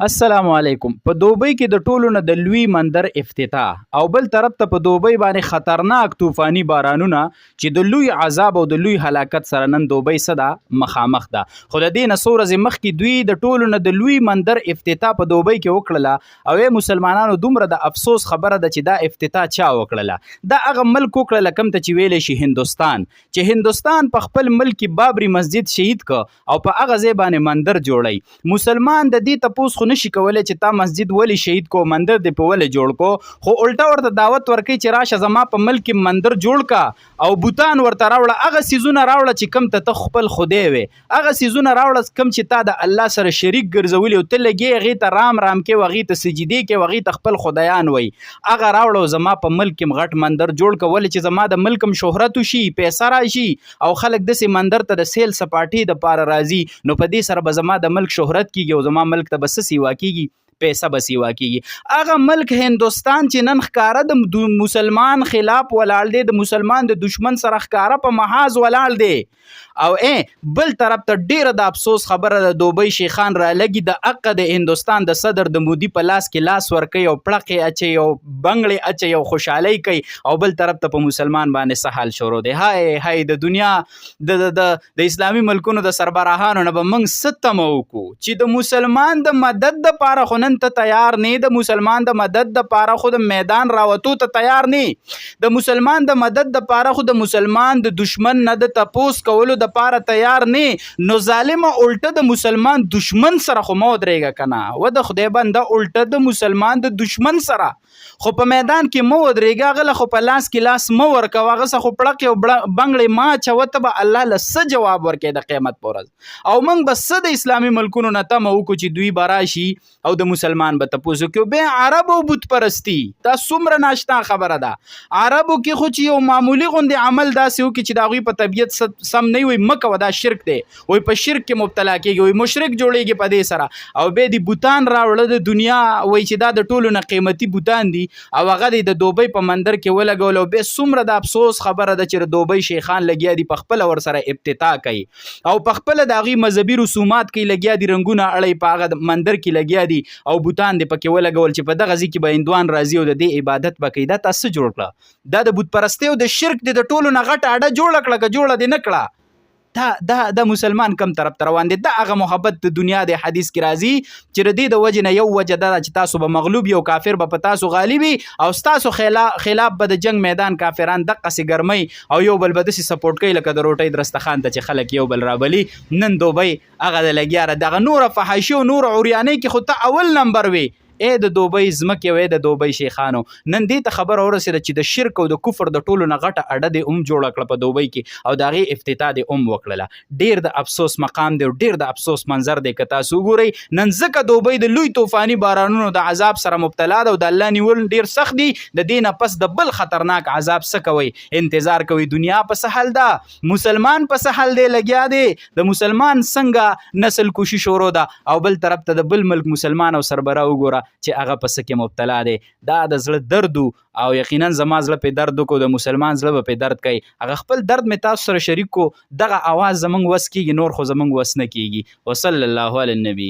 السلام علیکم. په دوبۍ کې د ټولو نه د لوی مندر افتتاح او بل طرف ته په دوبۍ باندې خطرناک طوفاني بارانونه چې د لوی عذاب او د لوی هلاکت سره نن دوبۍ صدا مخامخ ده. خو د دې نه څو ورځې مخکې دوی د ټولو نه د لوی مندر افتتاح په دوبۍ کې وکړله او مسلمانانو دومره د افسوس خبره ده چې دا افتتاح چا وکړله. دا هغه ملک وکړله کوم ته چې ویلی شي هندوستان، چې هندوستان په خپل ملک کې بابري مسجد شهید که او په هغه ځای باندې مندر جوړی. مسلمان د دې تپوس خو نشي کولی چې تا مسجد ولی شهید کو، مندر دې په ولی جوړ کو، خو الټا ورته دعوت ورکوي چې راشه زما په ملک کې مندر جوړ کا او بوتان ورته راوړه، هغه څیزونه راوړه چې کم ته خپل خدای وې، هغه څیزونه راوړه کم چې تا د الله سره شریک ګرځولي او ته لګې هغې ته رام کې هغې ته سجدې کې هغې ته خپل خدایان وی، هغه راوړه او زما په ملک کې غټ مندر جوړ که، ولې چې زما د ملک هم شهرت وشي، پیسه راشي او خلک داسې مندر ته د سیل سپاټې دپاره راځي، نو په دې سره به زما د ملک شهرت کیږي او زما ملک ته به څه سیوا کیږي، پیسه به سیوا کیږي. هغه ملک هندوستان چې نن ښکاره د مسلمان خلاف ولاړ دی، د مسلمان د دشمن سره ښکاره په محاذ ولاړ دی. او بل طرف ته ډیره د افسوس خبره د دوبۍ شیخان را لګي د حق د هندوستان د صدر د مودي په لاس کې لاس ورکوي او پړقې اچي او بنګړې اچي او خوشحالۍ کوي، او بل طرف ته په مسلمان باندې څه حال شروع دی. هاي د دنیا د اسلامي ملکونو د سربراهانو نه به موږ څه تمه وکړو چې د مسلمان د مدد دپاره خو نن ته تیار نه، د مسلمان د مدد دپاره خو د میدان راوتو ته تیار نه، د مسلمان د مدد دپاره خو د مسلمان د دشمن نه د تپوس کولو دپاره تیار نه، نو ظالمه الټه د مسلمان دشمن سره خو مه ودرېږه که نه، و د خدای بنده الټه د مسلمان د دشمن سره خو په میدان کې مه ودرېږه، هغه له خو په لاس کې لاس مه ورکوه، هغه څه خو پړقې او بنګړې مه اچوه، ته به الله له څه جواب ورکوې د قیامت په ورځ. او موږ به څه د اسلامي ملکونو نه تمه وکړو چې دوی به راشي او د مسلمان به تپوس وکړي. بیا عربو بت پرستي دا څومره ناشنا خبره ده. عربو کې خو چې یو معمولي غوندې عمل داسې وکړي چې د هغوی په طبیعت سم نه وي، مه کوه دا شرک دی، وایي په شرک کې مبتلا کېږي، وایي مشرک جوړېږي په دې سره. او بیا د بوتان راوړه د دنیا، وایي چې دا د ټولو نه قیمتي بوتان دي او هغه د دوبۍ په مندر کې ولګول. او بیا څومره د افسوس خبره ده چې د دوبۍ شیخان لګیا دي په خپله ورسره ابتدا کوي او په خپله د هغوی مذهبي رسومات کوي، لګیا دي رنګونه اړوي په هغه مندر کې لګیا دي او بوتان دې پکې ولګول چې په دغه ځای کې به هندوان راځي او د دې عبادت به کوي. دا تا څه جوړ کړه؟ دا د بت پرستۍ او د شرک د ټولو نه غټه اډه جوړه کړه که جوړه دې نه کړه؟ دا مسلمان کم طرف ته روان دی. دا هغه محبت د دنیا د حدیث کې راځي چې د دې د وجې نه یو وجه دا چې تاسو به مغلوب یو کافر به په تاسو غالبي او ستاسو خلاف به د جنگ میدان کافران دقسې ګرمۍ او یو بل به داسې سپورټ کوي لکه د روټۍ درستخان ته چې خلک یو بل رابلي. نن دوبۍ هغه د لګیا دغه نوره فحاشي او نوره عریانۍ کې خو ته اول نمبر وي. د دوبۍ ځمکې وې د دوبۍ شیخانو نن دې ته خبره ورسېده چې د شرک او د کفر د ټولو نه غټه اډه دې جوړه کړه په دوبۍ کې او د هغې افتتاح دې وکړله. ډېر د افسوس مقام دی او ډېر د افسوس منظر دی که تاسو وګورئ. نن ځکه دوبۍ د لوی طوفاني بارانونو د عذاب سره مبتلا ده او د الله نیول ډېر سخت دي. د دې نه پس د بل خطرناک عذاب څه کوئ؟ انتظار کوئ. دنیا په څه حال ده؟ مسلمان په څه حال دی لګیا دی؟ د مسلمان څنګه نسل کشي شروع ده او بل طرف ته د بل ملک مسلمان او سربراه وګوره چې هغه په څه کې مبتلا دی. دا د زړه درد او یقینا زما زړه پې درد وکړو، د مسلمان زړه به پې درد کوي. هغه خپل درد مې تاسو سره شریک کو. دغه اواز زموږ وس کېږي، نور خو زموږ وس نه کېږي. وصلی الله علی النبی.